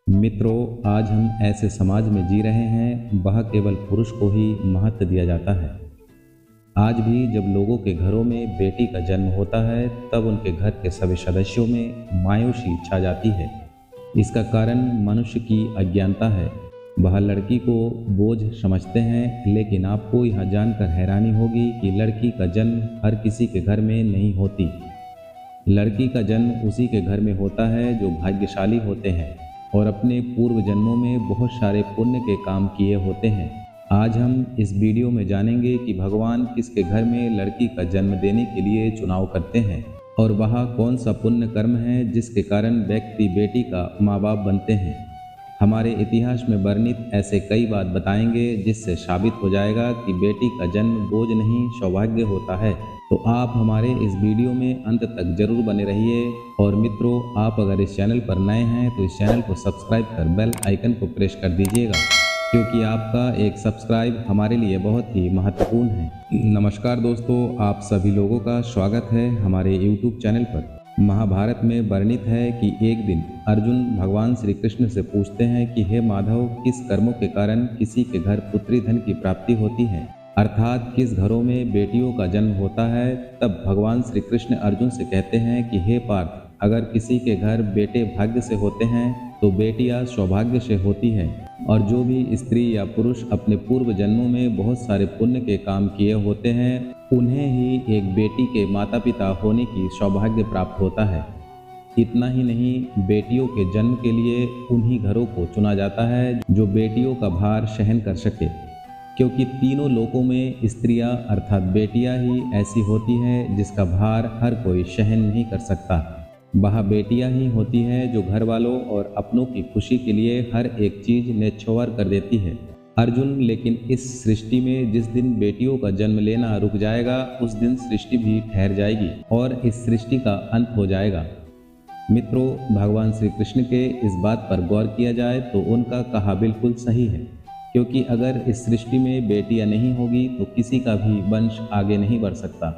मित्रों, आज हम ऐसे समाज में जी रहे हैं वह केवल पुरुष को ही महत्व दिया जाता है। आज भी जब लोगों के घरों में बेटी का जन्म होता है तब उनके घर के सभी सदस्यों में मायूसी छा जाती है। इसका कारण मनुष्य की अज्ञानता है। वह लड़की को बोझ समझते हैं, लेकिन आपको यह जानकर हैरानी होगी कि लड़की का जन्म हर किसी के घर में नहीं होती। लड़की का जन्म उसी के घर में होता है जो भाग्यशाली होते हैं और अपने पूर्व जन्मों में बहुत सारे पुण्य के काम किए होते हैं। आज हम इस वीडियो में जानेंगे कि भगवान किसके घर में लड़की का जन्म देने के लिए चुनाव करते हैं और वह कौन सा पुण्य कर्म है जिसके कारण व्यक्ति बेटी का माँ बाप बनते हैं। हमारे इतिहास में वर्णित ऐसे कई बात बताएंगे जिससे साबित हो जाएगा कि बेटी का जन्म बोझ नहीं सौभाग्य होता है। तो आप हमारे इस वीडियो में अंत तक जरूर बने रहिए। और मित्रों, आप अगर इस चैनल पर नए हैं तो इस चैनल को सब्सक्राइब कर बेल आइकन को प्रेस कर दीजिएगा, क्योंकि आपका एक सब्सक्राइब हमारे लिए बहुत ही महत्वपूर्ण है। नमस्कार दोस्तों, आप सभी लोगों का स्वागत है हमारे YouTube चैनल पर। महाभारत में वर्णित है कि एक दिन अर्जुन भगवान श्री कृष्ण से पूछते हैं कि हे माधव, किस कर्मों के कारण किसी के घर पुत्री धन की प्राप्ति होती है, अर्थात किस घरों में बेटियों का जन्म होता है। तब भगवान श्री कृष्ण अर्जुन से कहते हैं कि हे पार्थ, अगर किसी के घर बेटे भाग्य से होते हैं तो बेटियां सौभाग्य से होती है, और जो भी स्त्री या पुरुष अपने पूर्व जन्मों में बहुत सारे पुण्य के काम किए होते हैं उन्हें ही एक बेटी के माता पिता होने की सौभाग्य प्राप्त होता है। इतना ही नहीं, बेटियों के जन्म के लिए उन्हीं घरों को चुना जाता है जो बेटियों का भार सहन कर सके, क्योंकि तीनों लोकों में स्त्रियां अर्थात बेटियां ही ऐसी होती हैं जिसका भार हर कोई सहन नहीं कर सकता। वह बेटियां ही होती हैं जो घर वालों और अपनों की खुशी के लिए हर एक चीज न्यौछावर कर देती है। अर्जुन, लेकिन इस सृष्टि में जिस दिन बेटियों का जन्म लेना रुक जाएगा उस दिन सृष्टि भी ठहर जाएगी और इस सृष्टि का अंत हो जाएगा। मित्रों, भगवान श्री कृष्ण के इस बात पर गौर किया जाए तो उनका कहा बिल्कुल सही है, क्योंकि अगर इस सृष्टि में बेटियां नहीं होगी तो किसी का भी वंश आगे नहीं बढ़ सकता।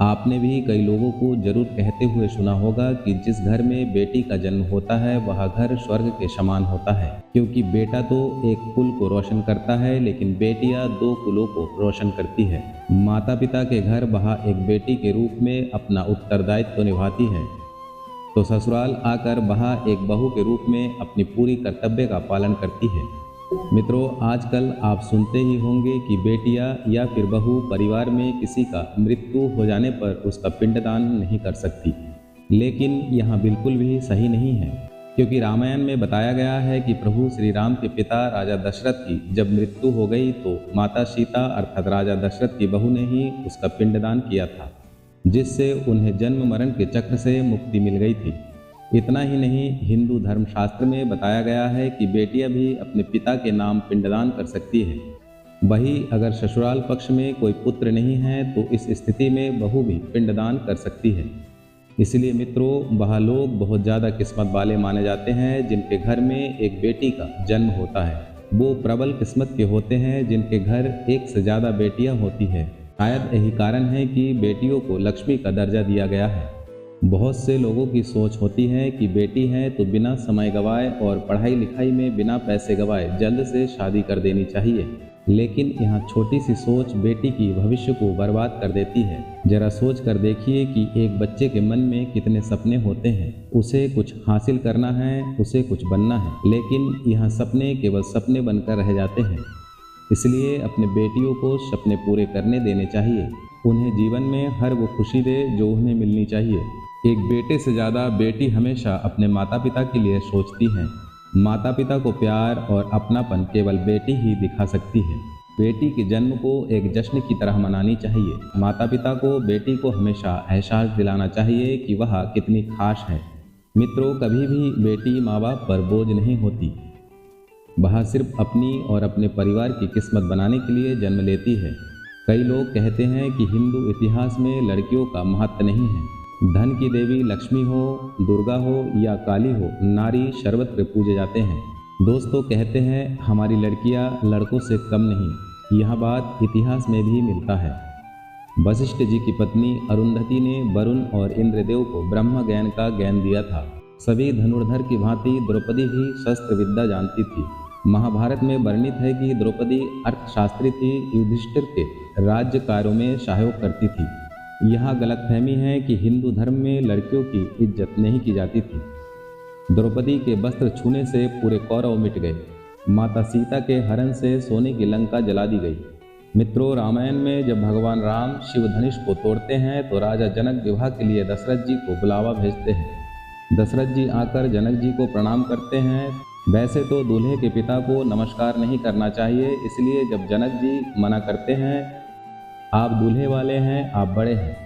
आपने भी कई लोगों को जरूर कहते हुए सुना होगा कि जिस घर में बेटी का जन्म होता है वह घर स्वर्ग के समान होता है, क्योंकि बेटा तो एक कुल को रोशन करता है लेकिन बेटियां दो कुलों को रोशन करती है। माता पिता के घर वह एक बेटी के रूप में अपना उत्तरदायित्व निभाती है, तो ससुराल आकर वह एक बहू के रूप में अपनी पूरी कर्तव्य का पालन करती है। मित्रों, आजकल आप सुनते ही होंगे कि बेटियां या फिर बहू परिवार में किसी का मृत्यु हो जाने पर उसका पिंडदान नहीं कर सकती, लेकिन यहाँ बिल्कुल भी सही नहीं है, क्योंकि रामायण में बताया गया है कि प्रभु श्री राम के पिता राजा दशरथ की जब मृत्यु हो गई तो माता सीता अर्थात राजा दशरथ की बहू ने ही उसका पिंडदान किया था, जिससे उन्हें जन्म मरण के चक्र से मुक्ति मिल गई थी। इतना ही नहीं, हिंदू धर्मशास्त्र में बताया गया है कि बेटियां भी अपने पिता के नाम पिंडदान कर सकती है। वही अगर ससुराल पक्ष में कोई पुत्र नहीं है तो इस स्थिति में बहू भी पिंडदान कर सकती है। इसलिए मित्रों, वह लोग बहुत ज़्यादा किस्मत वाले माने जाते हैं जिनके घर में एक बेटी का जन्म होता है। वो प्रबल किस्मत के होते हैं जिनके घर एक से ज़्यादा बेटियां होती है। शायद यही कारण है कि बेटियों को लक्ष्मी का दर्जा दिया गया है। बहुत से लोगों की सोच होती है कि बेटी है तो बिना समय गवाए और पढ़ाई लिखाई में बिना पैसे गवाए जल्द से शादी कर देनी चाहिए, लेकिन यहाँ छोटी सी सोच बेटी की भविष्य को बर्बाद कर देती है। जरा सोच कर देखिए कि एक बच्चे के मन में कितने सपने होते हैं। उसे कुछ हासिल करना है, उसे कुछ बनना है, लेकिन यहाँ सपने केवल सपने बनकर रह जाते हैं। इसलिए अपने बेटियों को सपने पूरे करने देने चाहिए। उन्हें जीवन में हर वो खुशी दे जो उन्हें मिलनी चाहिए। एक बेटे से ज़्यादा बेटी हमेशा अपने माता पिता के लिए सोचती हैं। माता पिता को प्यार और अपनापन केवल बेटी ही दिखा सकती है। बेटी के जन्म को एक जश्न की तरह मनानी चाहिए। माता पिता को बेटी को हमेशा एहसास दिलाना चाहिए कि वह कितनी खास है। मित्रों, कभी भी बेटी माँ बाप पर बोझ नहीं होती। वह सिर्फ अपनी और अपने परिवार की किस्मत बनाने के लिए जन्म लेती है। कई लोग कहते हैं कि हिंदू इतिहास में लड़कियों का महत्व नहीं है। धन की देवी लक्ष्मी हो, दुर्गा हो या काली हो, नारी सर्वत्र पूजे जाते हैं। दोस्तों, कहते हैं हमारी लड़कियां लड़कों से कम नहीं। यह बात इतिहास में भी मिलता है। वशिष्ठ जी की पत्नी अरुंधति ने वरुण और इंद्रदेव को ब्रह्म ज्ञान का ज्ञान दिया था। सभी धनुर्धर की भांति द्रौपदी भी शस्त्र विद्या जानती थी। महाभारत में वर्णित है कि द्रौपदी अर्थशास्त्री थी, युधिष्ठिर के राज्य कार्यों में सहयोग करती थी। यह गलतफहमी है कि हिंदू धर्म में लड़कियों की इज्जत नहीं की जाती थी। द्रौपदी के वस्त्र छूने से पूरे कौरव मिट गए। माता सीता के हरण से सोने की लंका जला दी गई। मित्रों, रामायण में जब भगवान राम शिव धनुष को तोड़ते हैं तो राजा जनक विवाह के लिए दशरथ जी को बुलावा भेजते हैं। दशरथ जी आकर जनक जी को प्रणाम करते हैं। वैसे तो दूल्हे के पिता को नमस्कार नहीं करना चाहिए, इसलिए जब जनक जी मना करते हैं, आप दूल्हे वाले हैं, आप बड़े हैं,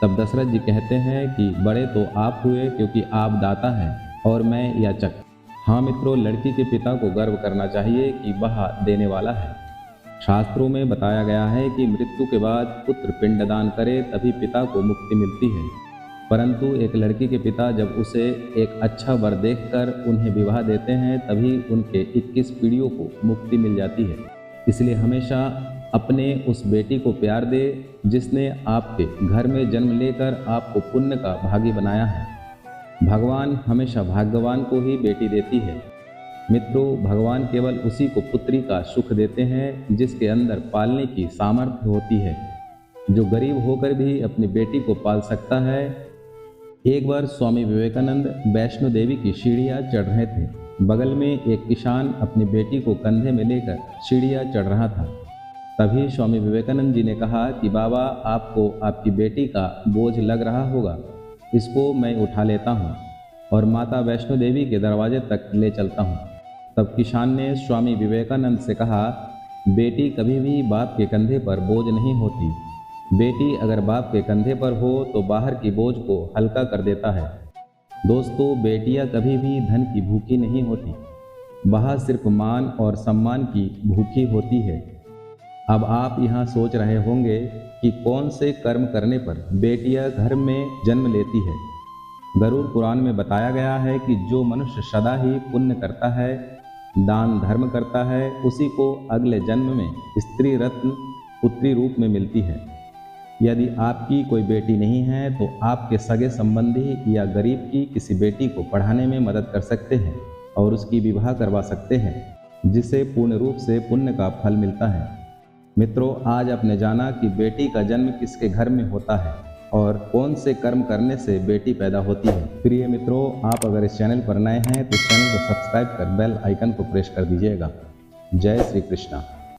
तब दशरथ जी कहते हैं कि बड़े तो आप हुए क्योंकि आप दाता हैं और मैं याचक। हाँ मित्रों, लड़की के पिता को गर्व करना चाहिए कि वह देने वाला है। शास्त्रों में बताया गया है कि मृत्यु के बाद पुत्र पिंडदान करे तभी पिता को मुक्ति मिलती है, परंतु एक लड़की के पिता जब उसे एक अच्छा वर देखकर उन्हें विवाह देते हैं तभी उनके 21 पीढ़ियों को मुक्ति मिल जाती है। इसलिए हमेशा अपने उस बेटी को प्यार दे जिसने आपके घर में जन्म लेकर आपको पुण्य का भागी बनाया है। भगवान हमेशा भाग्यवान को ही बेटी देती है। मित्रों, भगवान केवल उसी को पुत्री का सुख देते हैं जिसके अंदर पालने की सामर्थ्य होती है, जो गरीब होकर भी अपनी बेटी को पाल सकता है। एक बार स्वामी विवेकानंद वैष्णो देवी की सीढ़ियाँ चढ़ रहे थे। बगल में एक किसान अपनी बेटी को कंधे में लेकर सीढ़ियाँ चढ़ रहा था। तभी स्वामी विवेकानंद जी ने कहा कि बाबा, आपको आपकी बेटी का बोझ लग रहा होगा, इसको मैं उठा लेता हूँ और माता वैष्णो देवी के दरवाजे तक ले चलता हूँ। तब किसान ने स्वामी विवेकानंद से कहा, बेटी कभी भी बाप के कंधे पर बोझ नहीं होती। बेटी अगर बाप के कंधे पर हो तो बाहर की बोझ को हल्का कर देता है। दोस्तों, बेटियां कभी भी धन की भूखी नहीं होती, वह सिर्फ मान और सम्मान की भूखी होती है। अब आप यहाँ सोच रहे होंगे कि कौन से कर्म करने पर बेटियां घर में जन्म लेती है। गरुड़ पुराण में बताया गया है कि जो मनुष्य सदा ही पुण्य करता है, दान धर्म करता है, उसी को अगले जन्म में स्त्री रत्न पुत्री रूप में मिलती है। यदि आपकी कोई बेटी नहीं है तो आपके सगे संबंधी या गरीब की किसी बेटी को पढ़ाने में मदद कर सकते हैं और उसकी विवाह करवा सकते हैं, जिससे पूर्ण रूप से पुण्य का फल मिलता है। मित्रों, आज आपने जाना कि बेटी का जन्म किसके घर में होता है और कौन से कर्म करने से बेटी पैदा होती है। प्रिय मित्रों, आप अगर इस चैनल पर नए हैं तो चैनल को सब्सक्राइब कर बेल आइकन को प्रेस कर दीजिएगा। जय श्री कृष्णा।